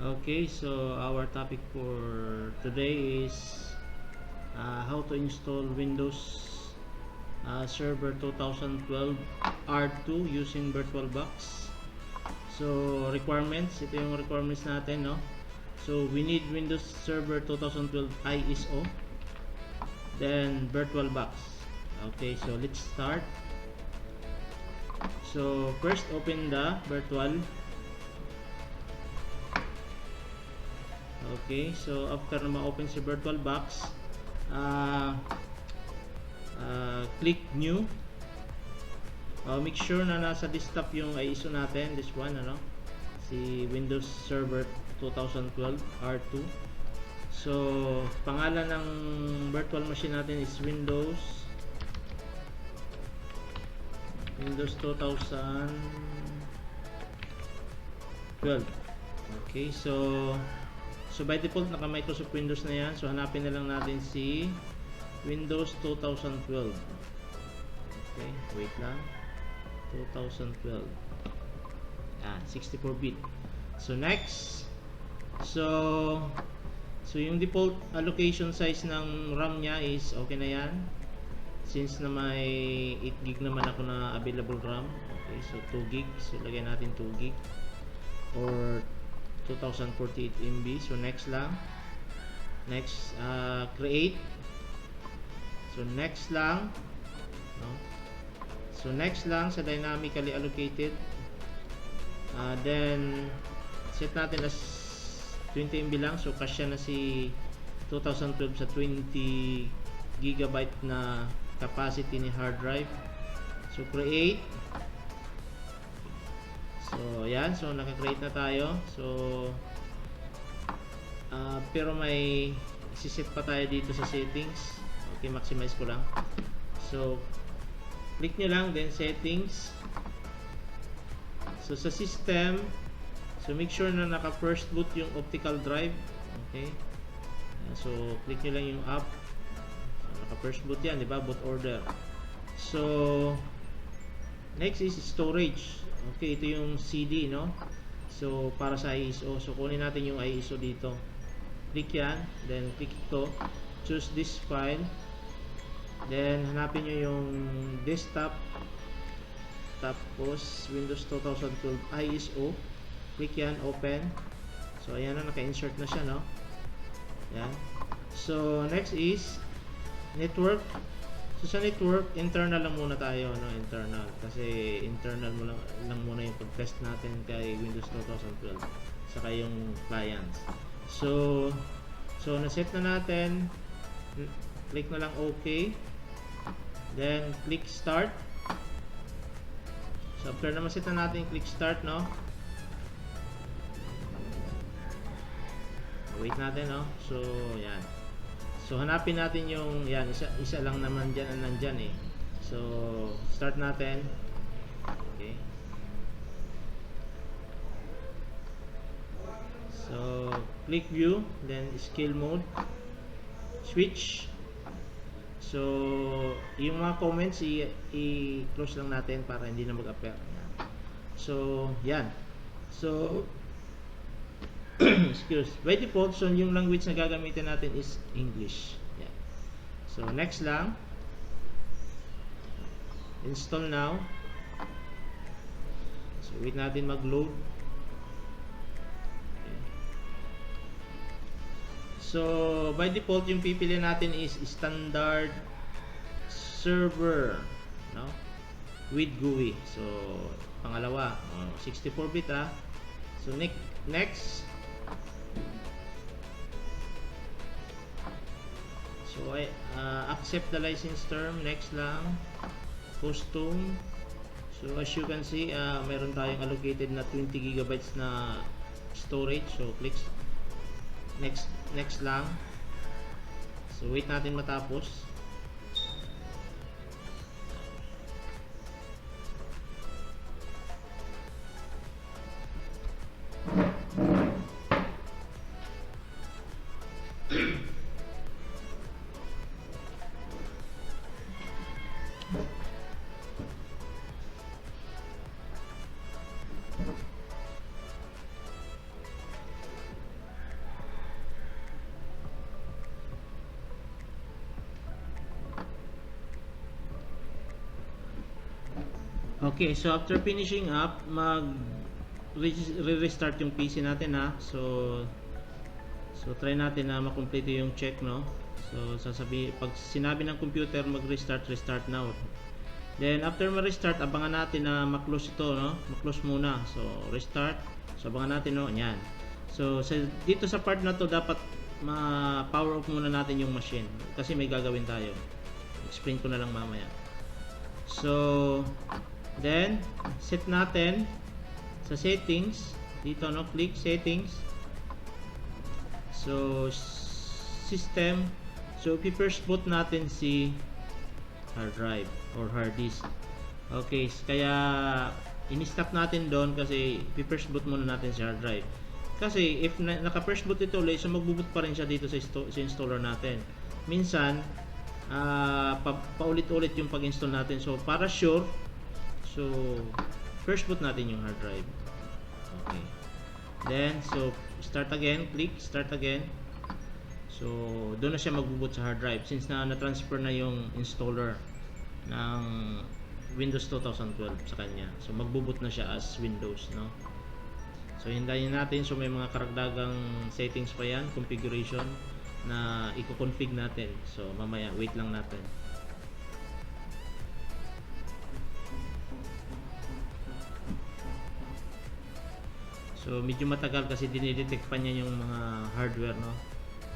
Okay, so our topic for today is how to install Windows Server 2012 R2 using VirtualBox. So requirements, ito yung requirements natin, no? So we need Windows Server 2012 ISO, then VirtualBox. Okay, so let's start. So first open the virtual. Okay, so after na ma-open si VirtualBox, click new. Make sure na nasa desktop yung ISO natin, this one, ano, si Windows Server 2012 R2. So pangalan ng virtual machine natin is Windows 2012. Okay, so by default naka Microsoft Windows na yan. So hanapin na lang natin si Windows 2012. Okay, wait lang. 2012. 64-bit. So next. So yung default allocation size ng RAM niya is okay na yan. Since na may 8 GB naman ako na available RAM. Okay, so 2 GB. So lagyan natin 2 GB or 2048 MB. So next lang. Next, create. So next lang, no? So next lang sa dynamically allocated. Then set natin as 20 MB lang. So kasya na si 2012 sa 20 GB na capacity ni hard drive. So create. So yan, so naka-create na tayo. So pero may isiset pa tayo dito sa settings. Okay, maximize ko lang. So click nyo lang, then settings. So sa system, so make sure na naka first boot yung optical drive. Okay, so click nyo lang yung app. So naka first boot yan, diba? Boot order. So next is storage. Okay, ito yung CD, no? So para sa ISO, so kunin natin yung ISO dito. Click yan, then click ito, choose this file, then hanapin nyo yung desktop, tapos Windows 2012 ISO, click yan, open. So ayan na, naka-insert na siya, no? Yan. So next is network. So sa network, internal lang muna tayo, no? Internal, kasi internal mo lang muna yung pag-test natin kay Windows 2012 saka yung clients. So na-set na natin. Click na lang OK. Then click start. So after na ma-set na natin, click start, no? Wait natin, no? So yan. So hanapin natin yung yan, isa lang naman diyan ang nandiyan eh. So start natin. Okay. So click view, then scale mode, switch. So yung mga comments i-close lang natin para hindi na mag-appear. So yan. So excuse. By default, so yung language na gagamitin natin is English. Yeah. So next lang. Install now. So wait natin mag-load. Okay. So by default, yung pipili natin is standard server, no? With GUI. So pangalawa, 64-bit ah. So next. So accept the license term, next lang, custom. So as you can see, meron tayong allocated na 20 GB na storage. So click next lang. So wait natin matapos. Okay, so after finishing up, restart yung PC natin ha. So try natin na makomplete yung check, no. So pag sinabi ng computer mag-restart, restart now. Then after ma-restart, abangan natin na ma-close ito, no. Ma-close muna. So restart. So abangan natin, no. Yan. So dito sa part na to dapat ma-power off muna natin yung machine kasi may gagawin tayo. Explain ko na lang mamaya. So then set natin sa settings dito, no, click settings. So system, so first boot natin si hard drive or hard disk. Okay, kaya in-stop natin doon kasi first boot muna natin si hard drive. Kasi if naka first boot ito ulit, so magbo-boot pa rin siya dito sa installer natin. Minsan paulit-ulit yung pag-install natin. So para sure, so first boot natin yung hard drive. Okay. Then so start again, click start again. So doon na siya magbo-boot sa hard drive since na-transfer na yung installer ng Windows 2012 sa kanya. So magbo-boot na siya as Windows, no. So hintayin natin. So may mga karagdagang settings pa yan, configuration na i-config natin. So mamaya wait lang natin. So medyo matagal kasi dinidetect pa niya yung mga hardware, no.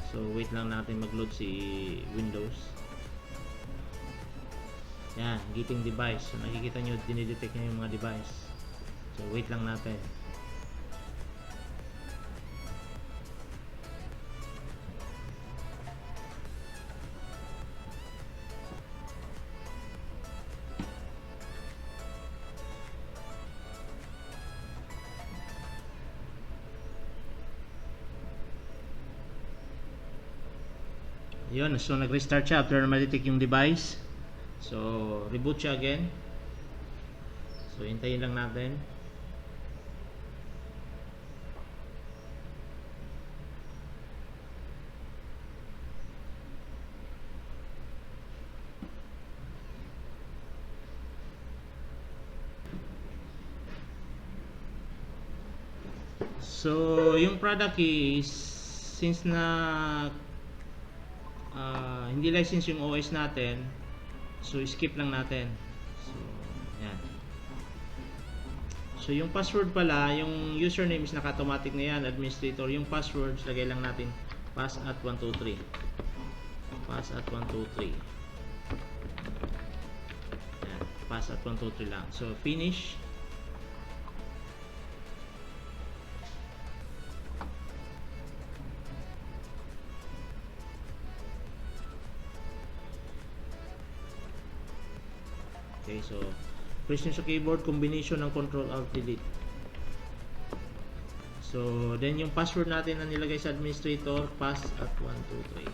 So wait lang natin mag-load si Windows. Yan, getting device. So nakikita nyo dinidetect niya yung mga device. So wait lang natin. Yun, so nag-restart siya after ma-detect yung device. So reboot siya again. So hintayin lang natin. So yung product is since na hindi license yung OS natin, so skip lang natin. So yan. So yung password pala, yung username is naka-automatic na yan, administrator. Yung password, lagay lang natin pass at 123. Pass at 123. Yan, pass at 123 lang. So finish. Okay, so press nyo sa keyboard combination ng Control Alt Delete. So then yung password natin na nilagay sa administrator, pass at 123.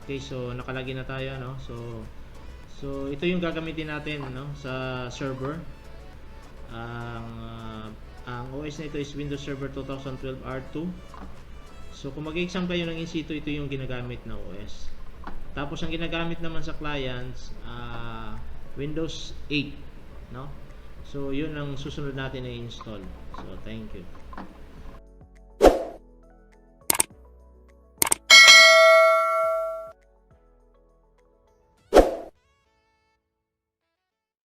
Okay, so nakalagay na tayo, no. So ito yung gagamitin natin, no, sa server. Ang OS na ito is Windows Server 2012 R2. So kung mag-exam kayo ng in situ, ito yung ginagamit na OS. Tapos ang ginagamit naman sa clients, Windows 8, no? So yun ang susunod natin na install. So thank you.